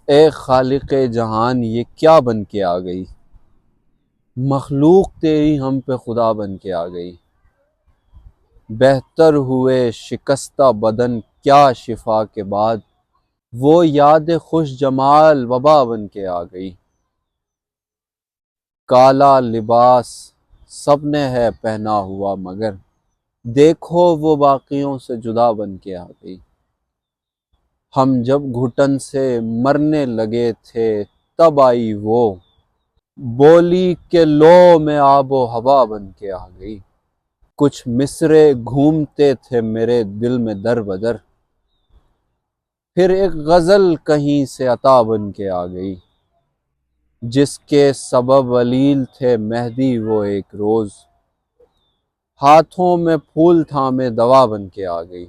اے خالق جہان یہ کیا بن کے آ گئی، مخلوق تیری ہم پہ خدا بن کے آ گئی۔ بہتر ہوئے شکستہ بدن کیا شفا کے بعد، وہ یاد خوش جمال وبا بن کے آ گئی۔ کالا لباس سب نے ہے پہنا ہوا مگر، دیکھو وہ باقیوں سے جدا بن کے آ گئی۔ ہم جب گھٹن سے مرنے لگے تھے تب آئی وہ، بولی کہ لو میں آب و ہوا بن کے آ گئی۔ کچھ مصرے گھومتے تھے میرے دل میں در بدر، پھر ایک غزل کہیں سے عطا بن کے آ گئی۔ جس کے سبب علیل تھے مہدی وہ ایک روز، ہاتھوں میں پھول تھامے دوا بن کے آ گئی۔